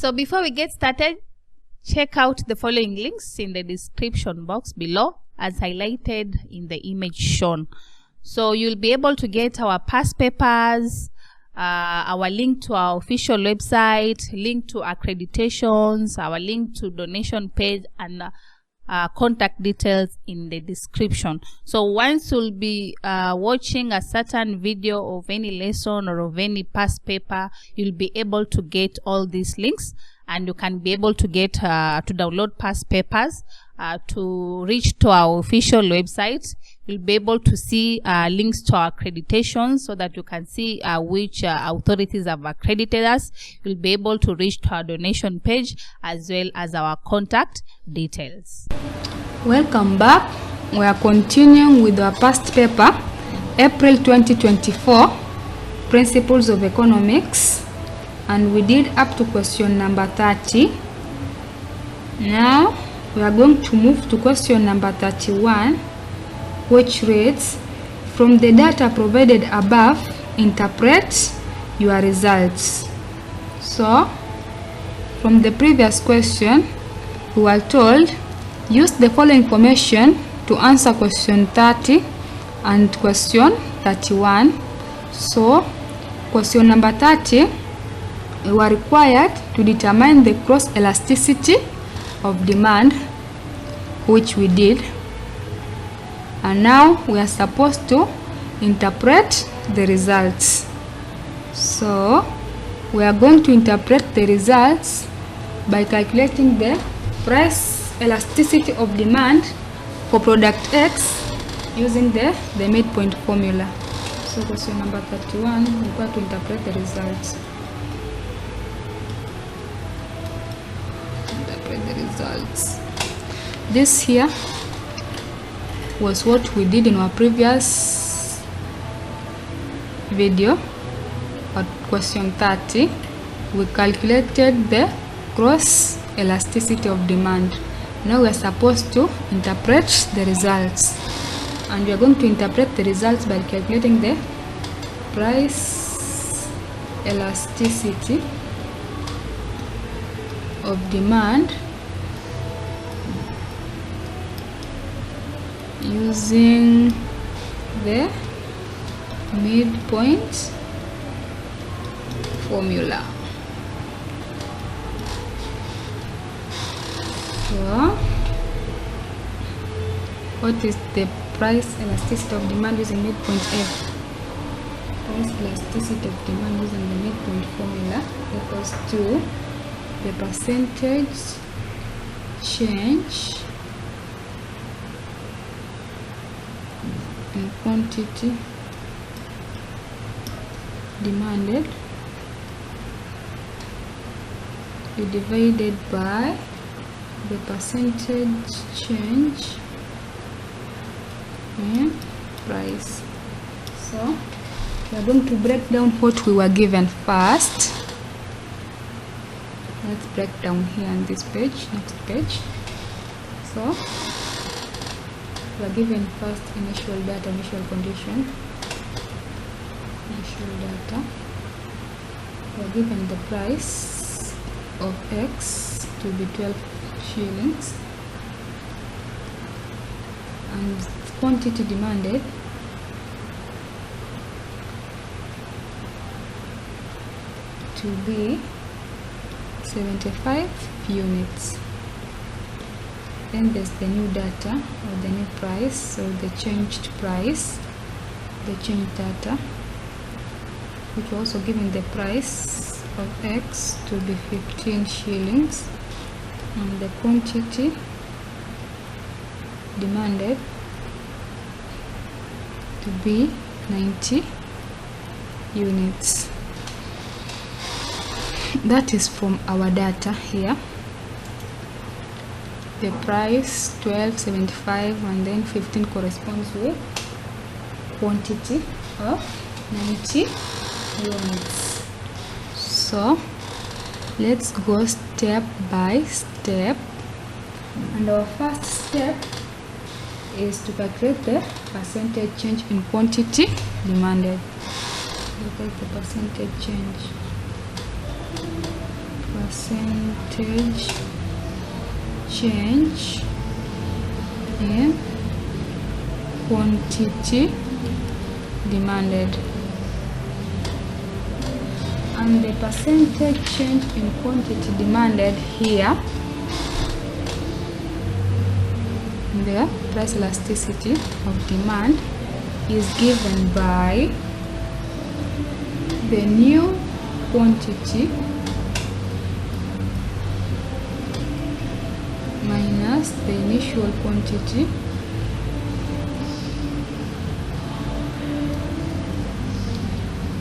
So before we get started, check out the following links in the description box below as highlighted in the image shown. So you'll be able to get our past papers, our link to our official website, link to accreditations, our link to donation page, and contact details in the description. So once you'll be watching a certain video of any lesson or of any past paper, you'll be able to get all these links, and you can be able to get to download past papers, to reach to our official website. You'll be able to see links to our accreditations so that you can see which authorities have accredited us. You'll be able to reach to our donation page as well as our contact details. Welcome back. We are continuing with our past paper, April 2024, Principles of Economics, and we did up to question number 30. Now we are going to move to question number 31, which reads, from the data provided above, interpret your results. So from the previous question, we were told use the following information to answer question 30 and question 31. So question number 30, we were required to determine the cross elasticity of demand, which we did, and now we are supposed to interpret the results. So we are going to interpret the results by calculating the price elasticity of demand for product X using the midpoint formula. So question number 31, we got to interpret the results. This here was what we did in our previous video at question 30. We calculated the gross elasticity of demand. Now we are supposed to interpret the results, and we are going to interpret the results by calculating the price elasticity of demand using the midpoint formula. So what is the price elasticity of demand using midpoint F? Price elasticity of demand using the midpoint formula equals to the percentage change in quantity demanded divided by the percentage change in price. So we are going to break down what we were given first. Let's break down here on this page, next page. So we are given first initial data, initial condition, initial data. We are given the price of X to be 12 shillings and quantity demanded to be 75 units. Then there's the new data or the new price, so the changed price, the changed data, which was also given the price of X to be 15 shillings and the quantity demanded to be 90 units. That is from our data here. The price 12.75 and then 15 corresponds with quantity of 90 units. So let's go step by step, and our first step is to calculate the percentage change in quantity demanded. Look at the percentage change. percentage change in quantity demanded. And the percentage change in quantity demanded here, the price elasticity of demand, is given by the new quantity minus the initial quantity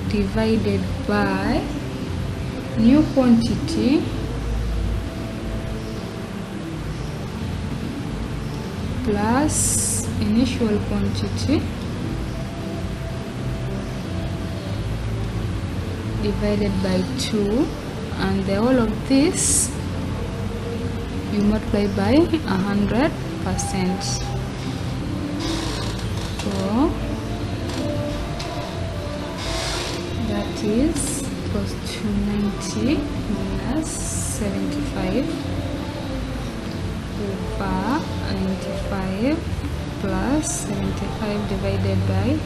divided by new quantity plus initial quantity divided by 2, and the whole of this you multiply by 100%. So that is equals to 90 minus 75 over 95 plus 75 divided by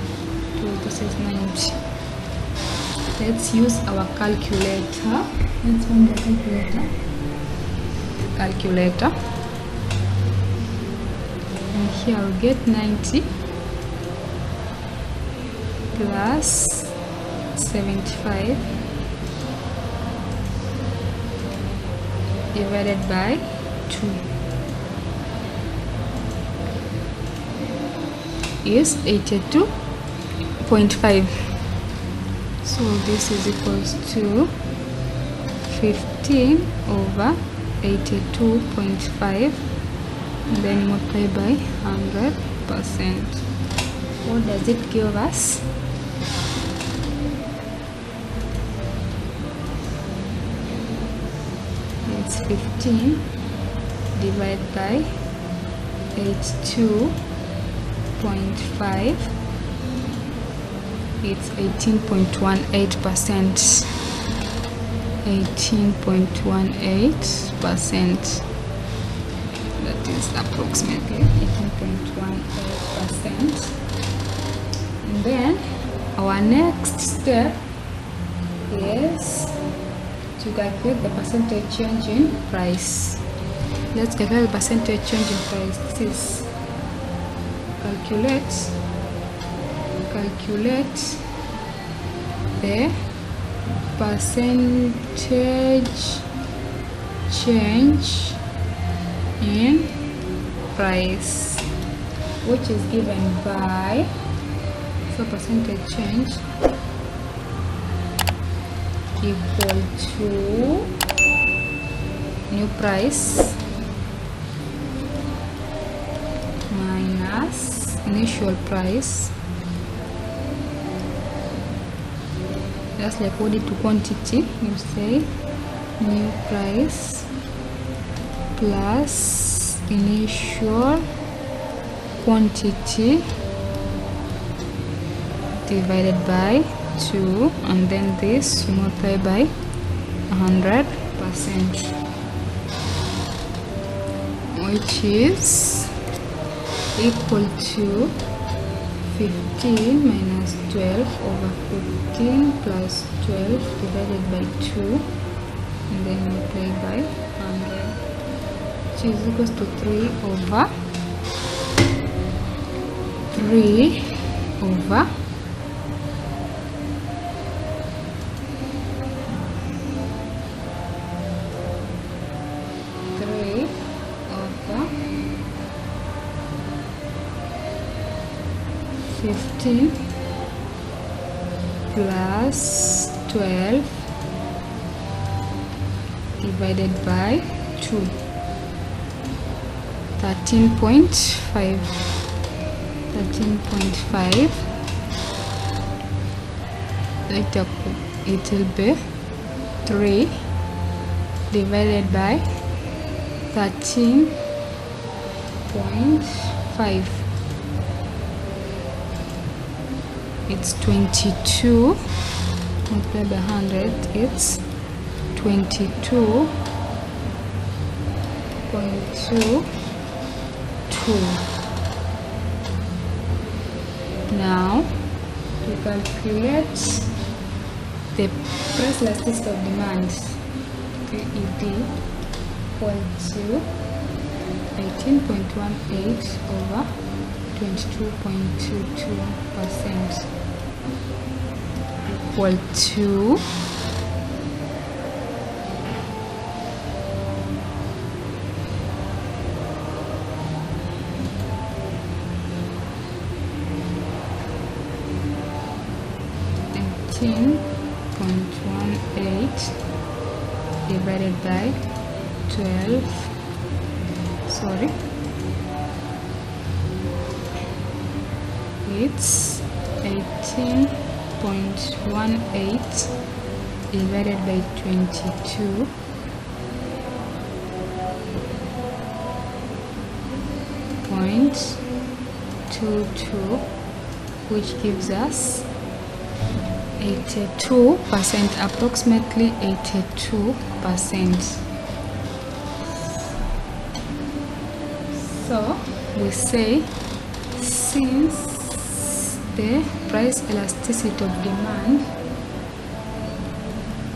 2. This is 90. Let's use our calculator. Let's find the calculator. And here I'll get 90 plus 75 divided by 2 is 82.5. So this is equals to 15 over 82.5 and then multiply by 100%. What does it give us? It's 15 divided by 82.5. It's 18.18%. 18.18%. That is approximately 18.18%. And then our next step is to calculate the percentage change in price. Let's calculate the percentage change in price. This is calculate the percentage change in price, which is given by, so percentage change equal to new price minus initial price, just like what it to quantity, you say new price plus initial quantity divided by 2, and then this you multiply by 100%, which is equal to 15 minus 12 over 15 plus 12 divided by 2 and then multiply by 100, which is equals to 3 over 15 plus 12 divided by 2, 13.5. Later it will be 3 divided by 13.5. It's 22 multiplied by 100. It's 22.22. Now we calculate the price elasticity of demand, PED, equal to 18.18 over 22.22% equal to 18.18 divided by 12. It's 18.18 divided by 22.22, which gives us 82%, approximately 82%. So we say, since the price elasticity of demand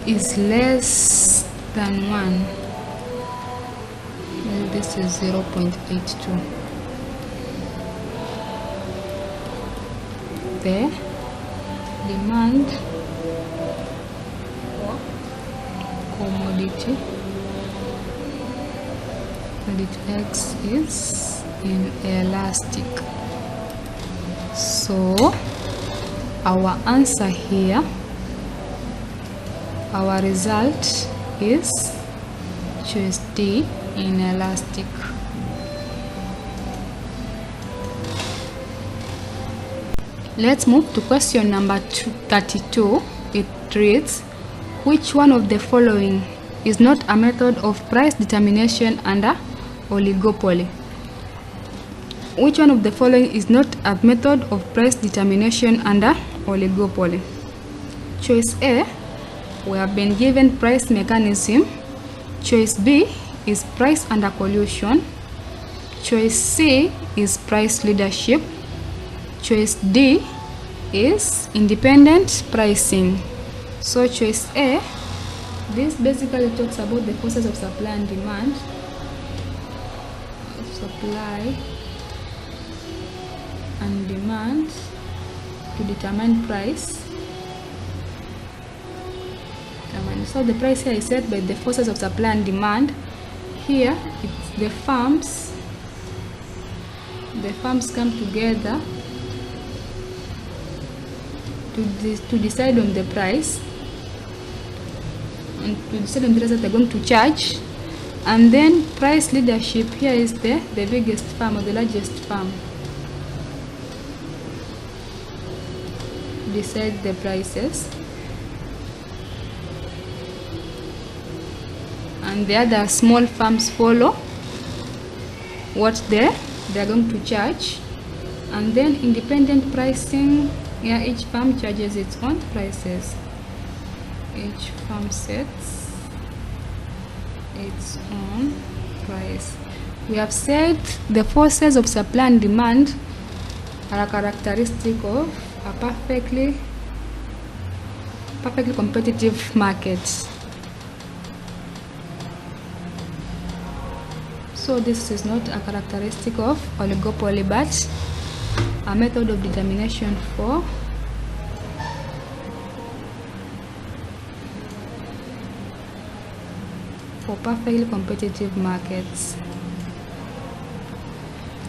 is less than 1, this is 0.82, the demand for commodity X is inelastic. So our answer here, our result is choice D, inelastic. Let's move to question number 32. It reads, which one of the following is not a method of price determination under oligopoly? Which one of the following is not a method of price determination under oligopoly? Choice A, we have been given price mechanism. Choice B is price under collusion. Choice C is price leadership. Choice D is independent pricing. So choice A, this basically talks about the forces of supply and demand. Supply and demand to determine price. So the price here is set by the forces of supply and demand. Here it's the firms. The firms come together to decide on the price and to decide on the price that they're going to charge. And then price leadership, here is the biggest firm or the largest firm decide the prices, and the other small firms follow what they're going to charge. And then independent pricing, here each firm charges its own prices. Each firm sets its own price. We have said the forces of supply and demand are a characteristic of a perfectly competitive market. So this is not a characteristic of oligopoly, but a method of determination for perfectly competitive markets.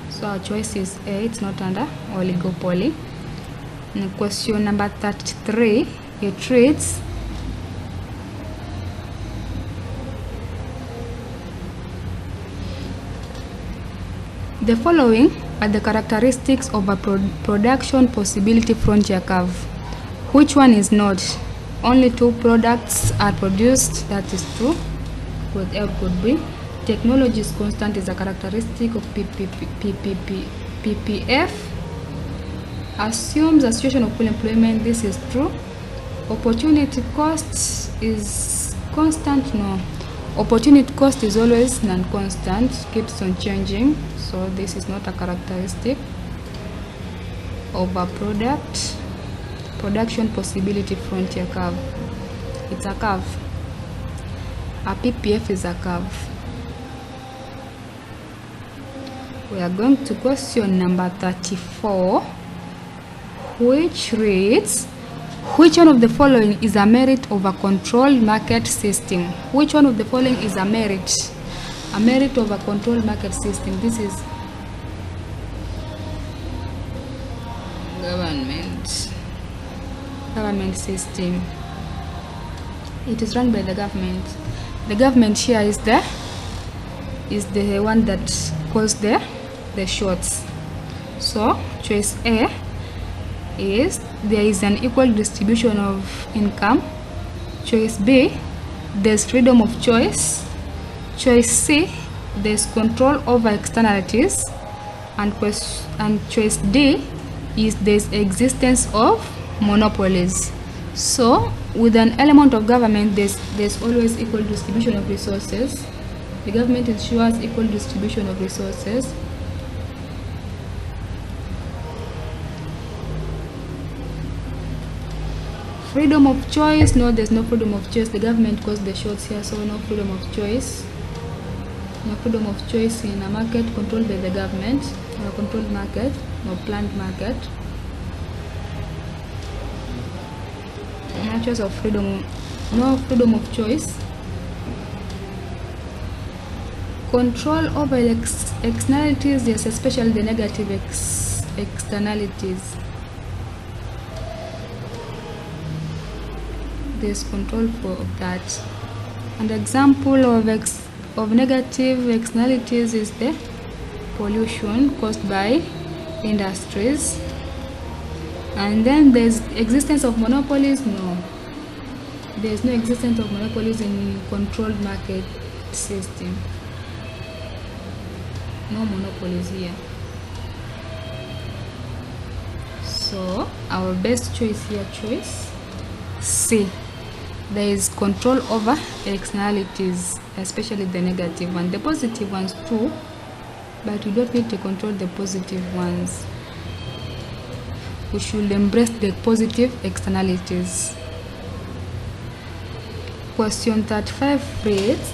So our choice is A, it's not under oligopoly. And question number 33, it reads, the following are the characteristics of a production possibility frontier curve. Which one is not? Only two products are produced, that is true. Could A or could B. Technology is constant is a characteristic of PPF. Assumes a situation of full employment, this is true. Opportunity cost is constant? No. Opportunity cost is always non-constant, keeps on changing, so this is not a characteristic of a product. Production possibility frontier curve, it's a curve. A PPF is a curve. We are going to question number 34, which reads, which one of the following is a merit of a controlled market system? Which one of the following is a merit? A merit of a controlled market system. This is government system. It is run by the government. The government here is the one that calls the shots. So choice A is there is an equal distribution of income. Choice B, there's freedom of choice. Choice C, there's control over externalities. And choice D is there's existence of monopolies. So with an element of government, there's always equal distribution of resources. The government ensures equal distribution of resources. Freedom of choice, no, there's no freedom of choice. The government calls the shots here, so no freedom of choice. No freedom of choice in a market controlled by the government, or a controlled market, or planned market. No choice of freedom, no freedom of choice. Control over externalities, yes, especially the negative externalities. There's control for that. An example of negative externalities is the pollution caused by industries. And then there's existence of monopolies. No, there's no existence of monopolies in controlled market system. No monopolies here. So our best choice here, choice C. There is control over externalities, especially the negative one. The positive ones too, but we don't need to control the positive ones. We should embrace the positive externalities. Question 35 reads,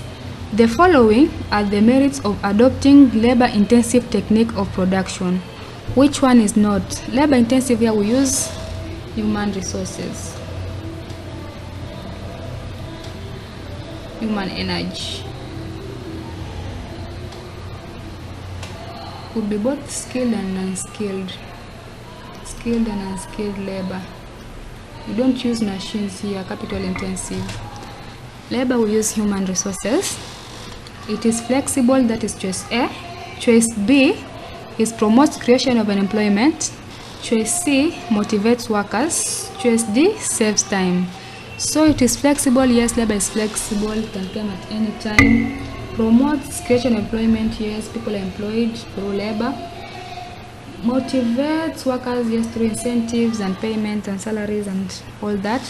the following are the merits of adopting labor-intensive technique of production. Which one is not? Labor-intensive here, we use human resources. Human energy. Could be both skilled and unskilled. Skilled and unskilled labor. We don't use machines here, capital intensive. Labor, we use human resources. It is flexible, that is choice A. Choice B is promotes creation of an employment. Choice C motivates workers. Choice D saves time. So it is flexible, yes, labor is flexible, it can come at any time. Promotes creation of employment, yes, people are employed through labor. Motivates workers, yes, through incentives and payments and salaries and all that.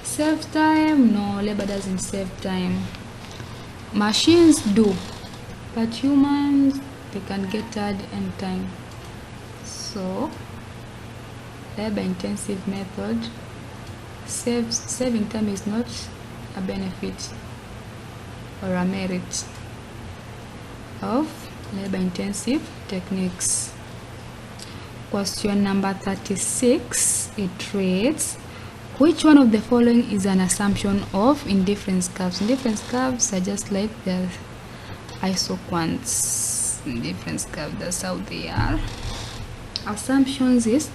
Save time, no, labor doesn't save time. Machines do, but humans, they can get tired anytime. So labor intensive method, saving time is not a benefit or a merit of labor intensive techniques. Question number 36, it reads, which one of the following is an assumption of indifference curves? Indifference curves are just like the isoquants. Indifference curve, that's how they are. Assumptions is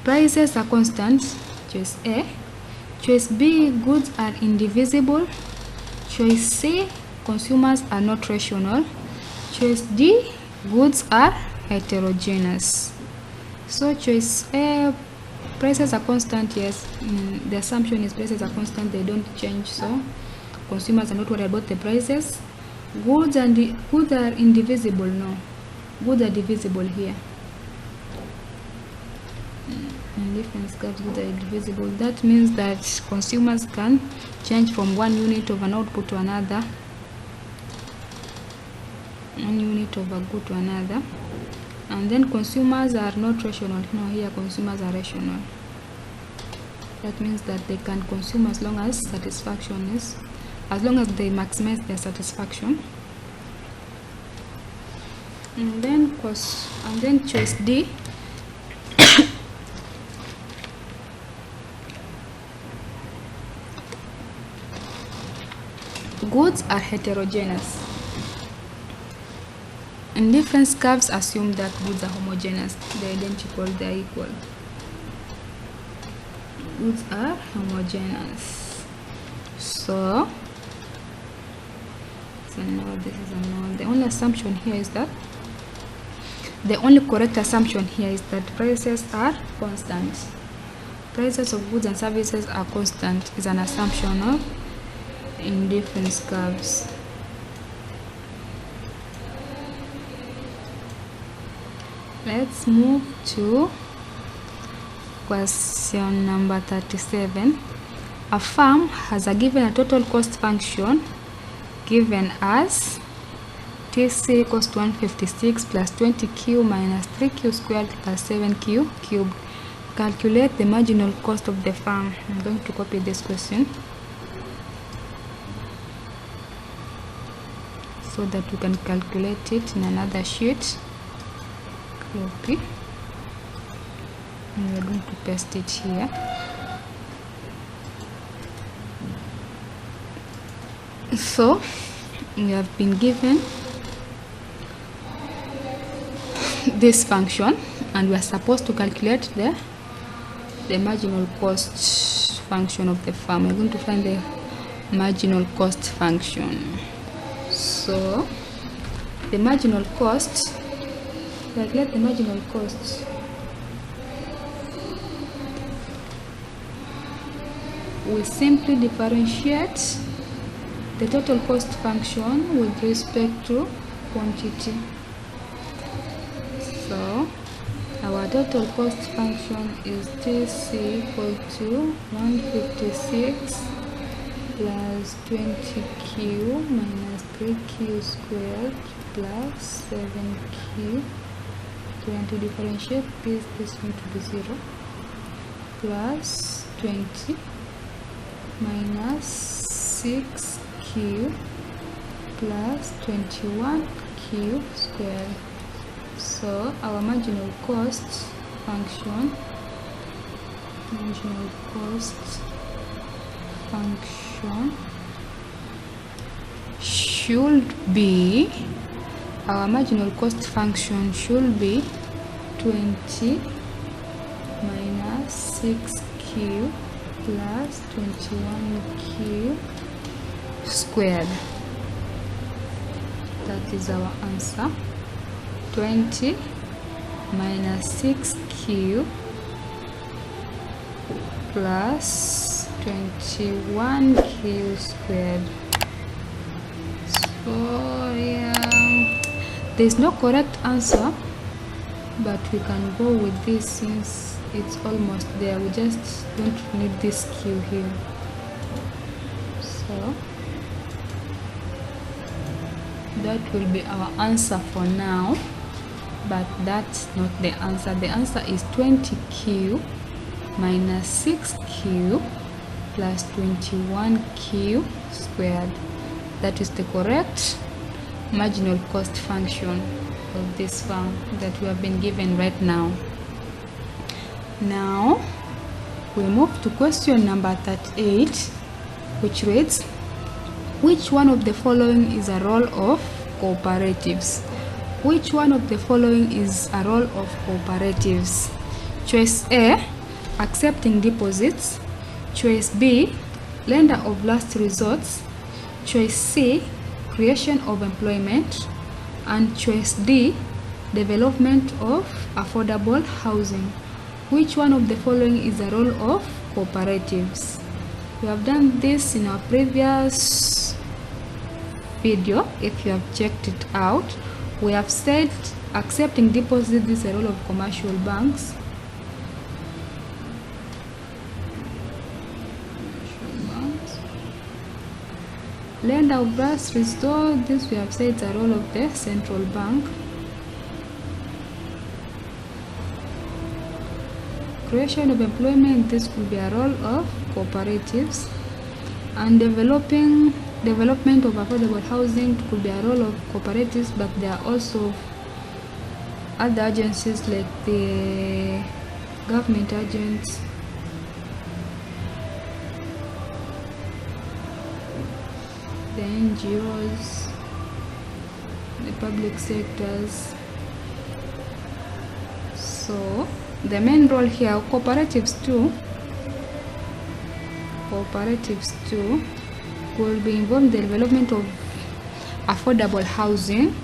prices are constant, choice A. Choice B, goods are indivisible. Choice C, consumers are not rational. Choice D, goods are heterogeneous. So choice A, prices are constant, yes. The assumption is prices are constant, they don't change, so consumers are not worried about the prices. Goods are indivisible, no. Goods are divisible here. and different curves goods are indivisible. That means that consumers can change from one unit of an output to another, one unit of a good to another, and then consumers are not rational. No, here consumers are rational. That means that they can consume as long as satisfaction is, as long as they maximize their satisfaction. And then choice D, goods are heterogeneous. Indifference curves assume that goods are homogeneous, they're identical, they're equal. Goods are homogeneous. So no, this is a no. The only assumption here is that, the only correct assumption here is that prices are constant. Prices of goods and services are constant is an assumption of indifference curves. Let's move to question number 37. A firm has given a total cost function given as TC equals to 156 plus 20Q minus 3Q squared plus 7Q cubed. Calculate the marginal cost of the firm. I'm going to copy this question so that we can calculate it in another sheet. Copy. And we're going to paste it here. So we have been given this function and we are supposed to calculate the marginal cost function of the firm. We're going to find the marginal cost function. So the marginal cost, calculate the marginal cost. We simply differentiate the total cost function with respect to quantity. So our total cost function is TC equal to 156 plus 20Q minus 3Q squared plus 7Q. So we want to differentiate this is going to be 0 plus 20 minus 6Q plus 21Q squared. So our marginal cost function should be, our marginal cost function should be 20 minus 6Q plus 21Q squared. That is our answer. 20 minus 6Q plus 21Q squared. So yeah, there's no correct answer, but we can go with this since it's almost there. We just don't need this Q here. So that will be our answer for now, but that's not the answer. The answer is 20Q minus 6Q plus 21Q squared. That is the correct marginal cost function of this firm that we have been given right now. Now we move to question number 38, which reads, which one of the following is a role of cooperatives? Which one of the following is a role of cooperatives? Choice A, accepting deposits. Choice B, lender of last resorts. Choice C, creation of employment. And choice D, development of affordable housing. Which one of the following is a role of cooperatives? We have done this in our previous video. If you have checked it out, we have said accepting deposits is a role of commercial banks. Lender of brass restore, this we have said is a role of the central bank. Creation of employment, this could be a role of cooperatives. And development of affordable housing could be a role of cooperatives, but there are also other agencies like the government agents, the NGOs, the public sectors. So the main role here, cooperatives too will be involved in the development of affordable housing,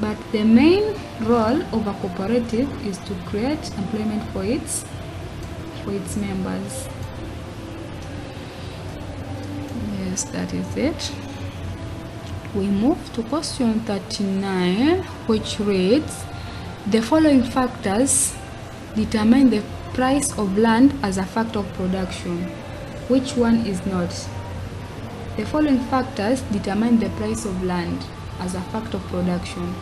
but the main role of a cooperative is to create employment for its members. Yes, that is it. We move to question 39, which reads, the following factors determine the price of land as a factor of production. Which one is not? The following factors determine the price of land as a factor of production.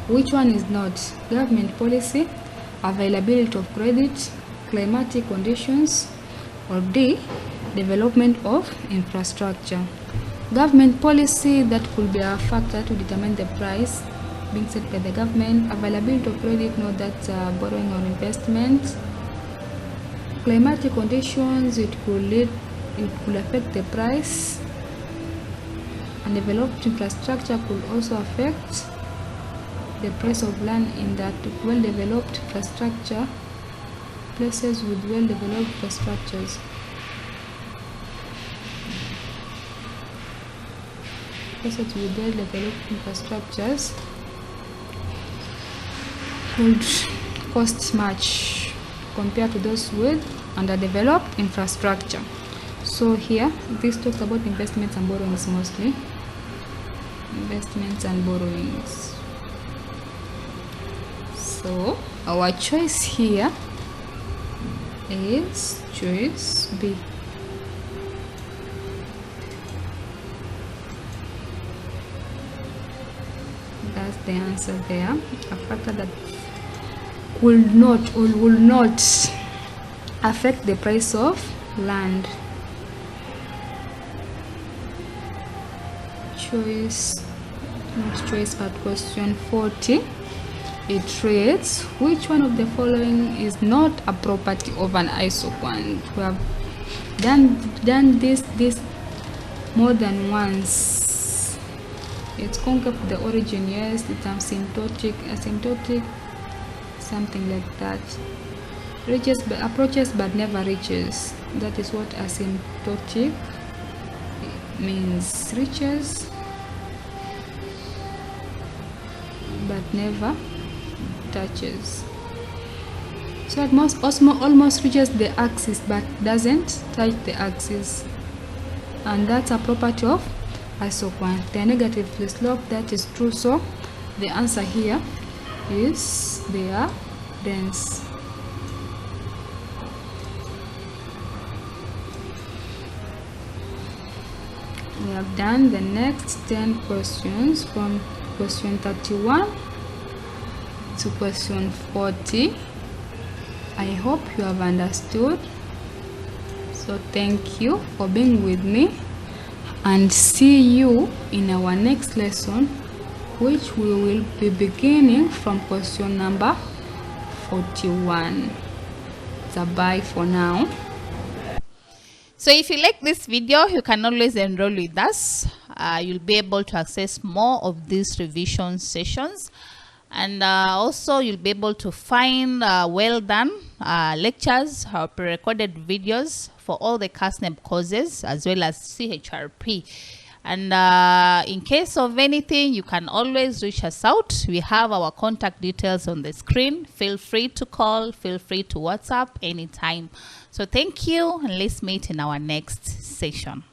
Which one is not? Government policy, availability of credit, climatic conditions, or D, development of infrastructure. Government policy, that could be a factor to determine the price being set by the government. Availability of credit, no, that's borrowing or investment. Climatic conditions, it could affect the price. And developed infrastructure could also affect the price of land, in that well-developed infrastructure, places with well-developed infrastructures, would cost much compared to those with underdeveloped infrastructure. So here, this talks about investments and borrowings mostly. Investments and borrowings. So our choice here is choice B. That's the answer there. A factor that will not affect the price of land. Not choice, but question 40. It reads, which one of the following is not a property of an isoquant? We have done this more than once. It's concave the origin, yes. It's asymptotic, something like that. Approaches but never reaches. That is what asymptotic means. Reaches but never touches. So it almost reaches the axis but doesn't touch the axis, and that's a property of isoquant. They are negatively sloped, that is true. So the answer here is they are dense. We have done the next 10 questions from question 31 to question 40. I hope you have understood. So thank you for being with me, and see you in our next lesson, which we will be beginning from question number 41. So bye for now. So if you like this video, you can always enroll with us. You'll be able to access more of these revision sessions, and also you'll be able to find well done lectures or pre-recorded videos for all the KASNEB courses as well as CHRP. And in case of anything, you can always reach us out. We have our contact details on the screen. Feel free to call, feel free to WhatsApp anytime. So thank you, and let's meet in our next session.